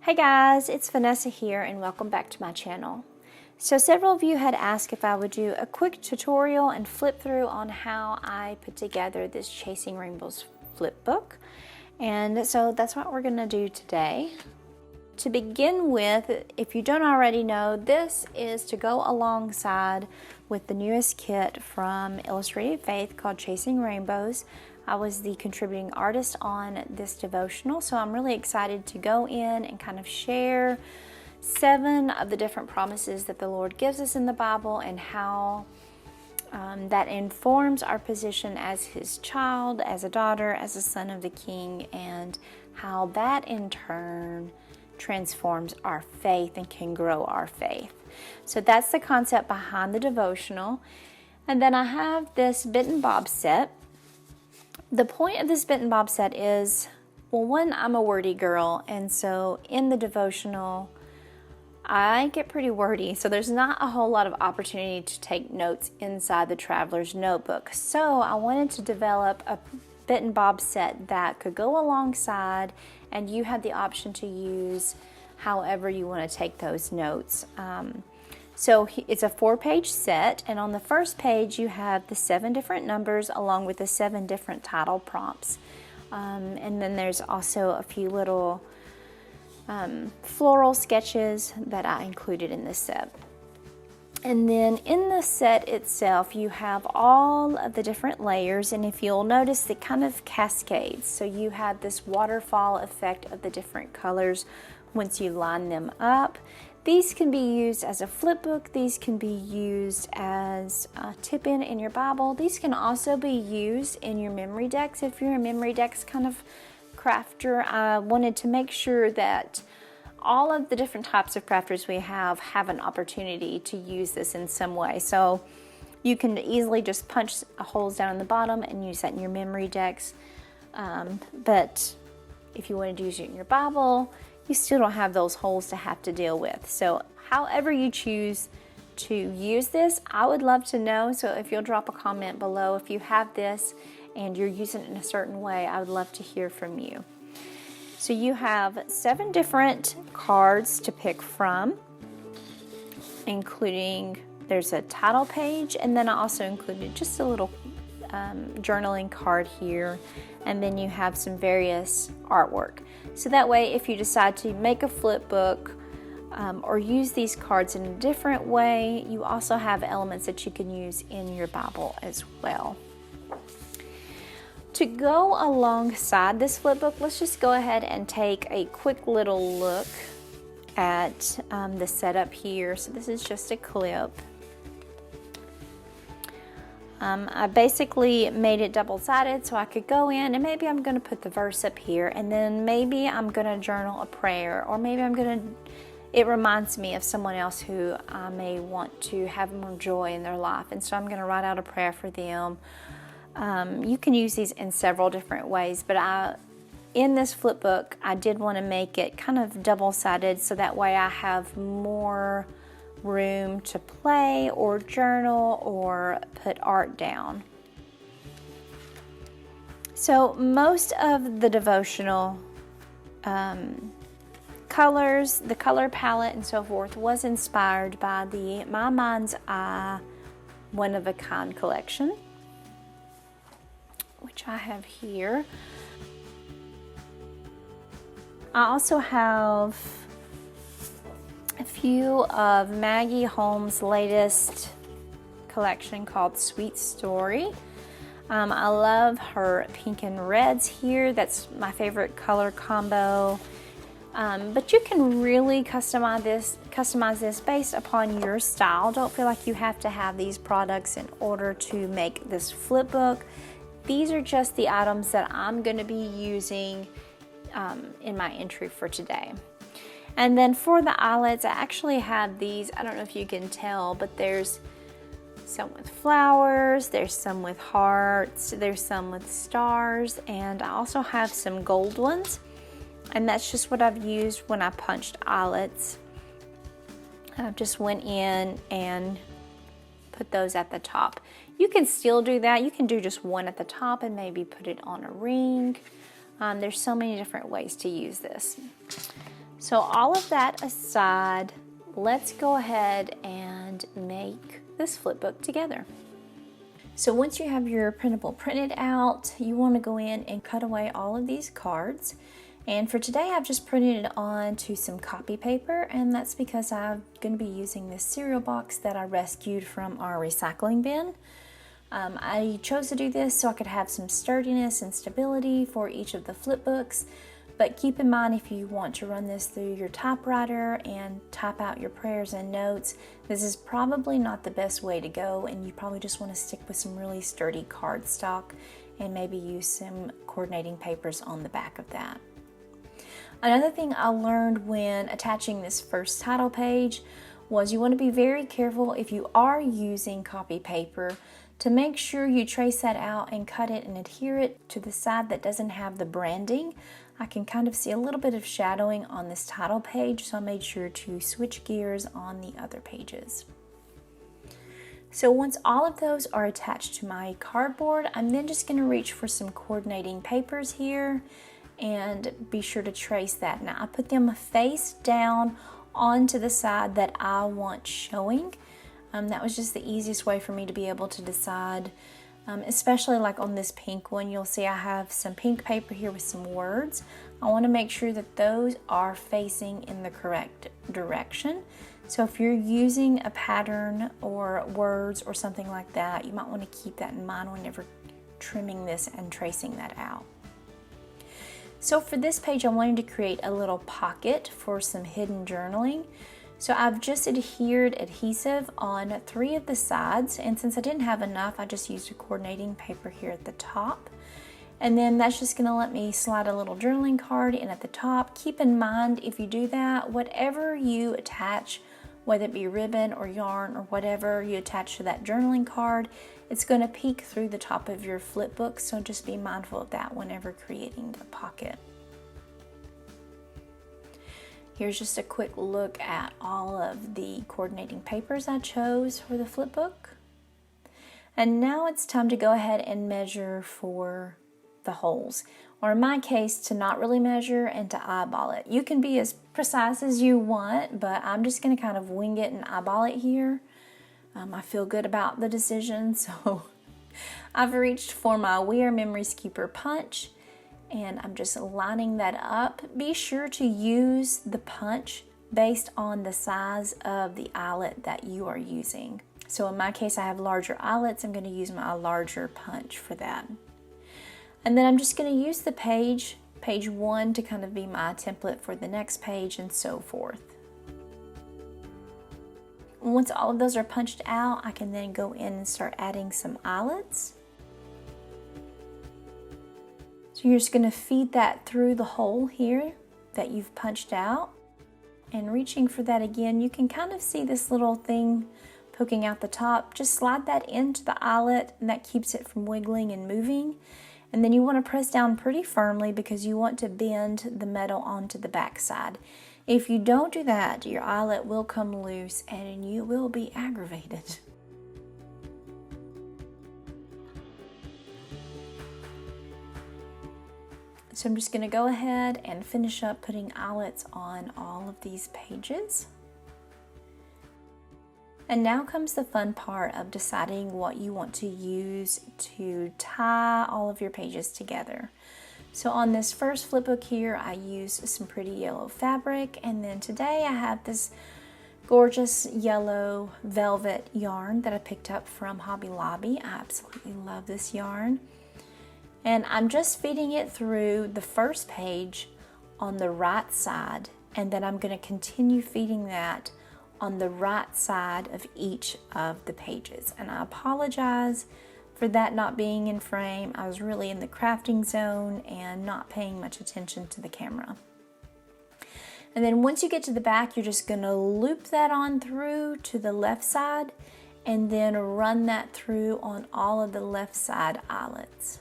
Hey guys, it's Vanessa here and welcome back to my channel. So several of you had asked if I would do a quick tutorial and flip through on how I put together this Chasing Rainbows flip book. And so that's what we're going to do today. To begin with, if you don't already know, this is to go alongside with the newest kit from Illustrated Faith called Chasing Rainbows. I was the contributing artist on this devotional, so I'm really excited to go in and kind of share 7 of the different promises that the Lord gives us in the Bible and how that informs our position as His child, as a daughter, as a son of the King, and how that in turn transforms our faith and can grow our faith. So that's the concept behind the devotional. And then I have this bit and bob set. The point of this bit and bob set is, well, one, I'm a wordy girl, and so in the devotional, I get pretty wordy, so there's not a whole lot of opportunity to take notes inside the traveler's notebook. So I wanted to develop a bit and bob set that could go alongside, and you had the option to use however you want to take those notes. So it's a 4-page set, and on the first page you have the 7 different numbers along with the 7 different title prompts. And then there's also a few little floral sketches that I included in this set. And then in the set itself you have all of the different layers, and if you'll notice, it kind of cascades. So you have this waterfall effect of the different colors once you line them up. These can be used as a flip book. These can be used as a tip-in in your Bible. These can also be used in your memory decks. If you're a memory decks kind of crafter, I wanted to make sure that all of the different types of crafters we have an opportunity to use this in some way. So you can easily just punch holes down in the bottom and use that in your memory decks. But if you wanted to use it in your Bible, you still don't have those holes to have to deal with. So however you choose to use this, I would love to know. So if you'll drop a comment below if you have this and you're using it in a certain way, I would love to hear from you. So you have 7 different cards to pick from, including there's a title page, and then I also included just a little journaling card here, and then you have some various artwork. So that way, if you decide to make a flip book or use these cards in a different way, you also have elements that you can use in your Bible as well. To go alongside this flip book, let's just go ahead and take a quick little look at the setup here. So this is just a clip. I basically made it double-sided so I could go in, and maybe I'm going to put the verse up here, and then maybe I'm going to journal a prayer, or maybe it reminds me of someone else who I may want to have more joy in their life, and so I'm going to write out a prayer for them. You can use these in several different ways, but in this flip book, I did want to make it kind of double-sided so that way I have more room to play or journal or put art down. So most of the devotional colors, the color palette and so forth was inspired by the My Mind's Eye one-of-a-kind collection, which I have here. I also have a few of Maggie Holmes' latest collection called Sweet Story. I love her pink and reds here. That's my favorite color combo. But you can really customize this based upon your style. Don't feel like you have to have these products in order to make this flip book. These are just the items that I'm going to be using in my entry for today. And then for the eyelets, I actually have these. I don't know if you can tell, but there's some with flowers, there's some with hearts, there's some with stars, and I also have some gold ones. And that's just what I've used when I punched eyelets. I just went in and put those at the top. You can still do that. You can do just one at the top and maybe put it on a ring. There's so many different ways to use this. So all of that aside, let's go ahead and make this flip book together. So once you have your printable printed out, you want to go in and cut away all of these cards. And for today, I've just printed it onto some copy paper, and that's because I'm going to be using this cereal box that I rescued from our recycling bin. I chose to do this so I could have some sturdiness and stability for each of the flip books. But keep in mind, if you want to run this through your typewriter and type out your prayers and notes, this is probably not the best way to go, and you probably just want to stick with some really sturdy cardstock and maybe use some coordinating papers on the back of that. Another thing I learned when attaching this first title page was you want to be very careful if you are using copy paper to make sure you trace that out and cut it and adhere it to the side that doesn't have the branding. I can kind of see a little bit of shadowing on this title page, so I made sure to switch gears on the other pages. So once all of those are attached to my cardboard, I'm then just going to reach for some coordinating papers here and be sure to trace that. Now I put them face down onto the side that I want showing. That was just the easiest way for me to be able to decide. Especially like on this pink one, you'll see I have some pink paper here with some words. I want to make sure that those are facing in the correct direction. So if you're using a pattern or words or something like that, you might want to keep that in mind whenever trimming this and tracing that out. So for this page, I wanted to create a little pocket for some hidden journaling. So I've just adhered adhesive on 3 of the sides, and since I didn't have enough, I just used a coordinating paper here at the top. And then that's just gonna let me slide a little journaling card in at the top. Keep in mind, if you do that, whatever you attach, whether it be ribbon or yarn or whatever you attach to that journaling card, it's gonna peek through the top of your flip book, so just be mindful of that whenever creating the pocket. Here's just a quick look at all of the coordinating papers I chose for the flip book. And now it's time to go ahead and measure for the holes, or in my case, to not really measure and to eyeball it. You can be as precise as you want, but I'm just going to kind of wing it and eyeball it here. I feel good about the decision, so I've reached for my We Are Memories Keeper punch, and I'm just lining that up. Be sure to use the punch based on the size of the eyelet that you are using. So in my case, I have larger eyelets. I'm going to use my larger punch for that. And then I'm just going to use the page 1 to kind of be my template for the next page and so forth. Once all of those are punched out, I can then go in and start adding some eyelets. So you're just going to feed that through the hole here that you've punched out. And reaching for that again, you can kind of see this little thing poking out the top. Just slide that into the eyelet, and that keeps it from wiggling and moving. And then you want to press down pretty firmly because you want to bend the metal onto the back side. If you don't do that, your eyelet will come loose and you will be aggravated. So I'm just going to go ahead and finish up putting eyelets on all of these pages. And now comes the fun part of deciding what you want to use to tie all of your pages together. So on this first flip book here, I used some pretty yellow fabric, and then today I have this gorgeous yellow velvet yarn that I picked up from Hobby Lobby. I absolutely love this yarn. And I'm just feeding it through the first page on the right side, and then I'm going to continue feeding that on the right side of each of the pages. And I apologize for that not being in frame. I was really in the crafting zone and not paying much attention to the camera. And then once you get to the back, you're just going to loop that on through to the left side and then run that through on all of the left side eyelets.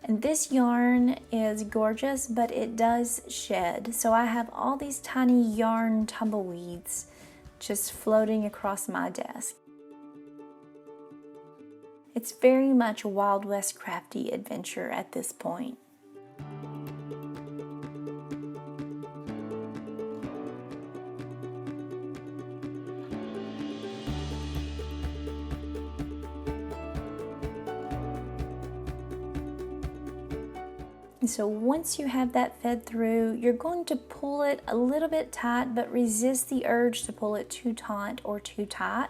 And this yarn is gorgeous, but it does shed. So I have all these tiny yarn tumbleweeds just floating across my desk. It's very much a Wild West crafty adventure at this point. So once you have that fed through, you're going to pull it a little bit tight, but resist the urge to pull it too taut or too tight.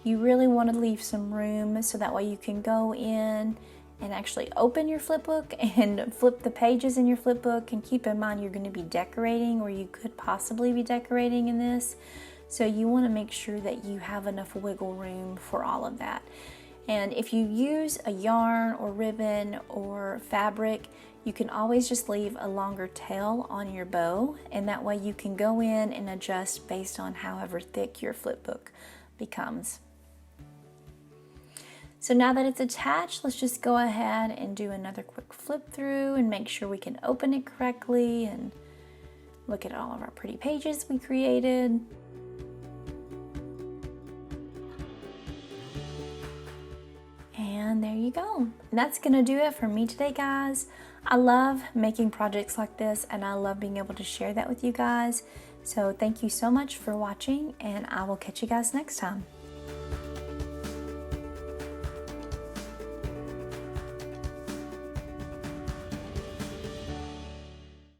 You really want to leave some room so that way you can go in and actually open your flip book and flip the pages in your flip book. And keep in mind, you're going to be decorating, or you could possibly be decorating in this. So you want to make sure that you have enough wiggle room for all of that. And if you use a yarn or ribbon or fabric, you can always just leave a longer tail on your bow, and that way you can go in and adjust based on however thick your flip book becomes. So now that it's attached, let's just go ahead and do another quick flip through and make sure we can open it correctly and look at all of our pretty pages we created. And there you go. And that's gonna do it for me today, guys. I love making projects like this, and I love being able to share that with you guys. So thank you so much for watching, and I will catch you guys next time.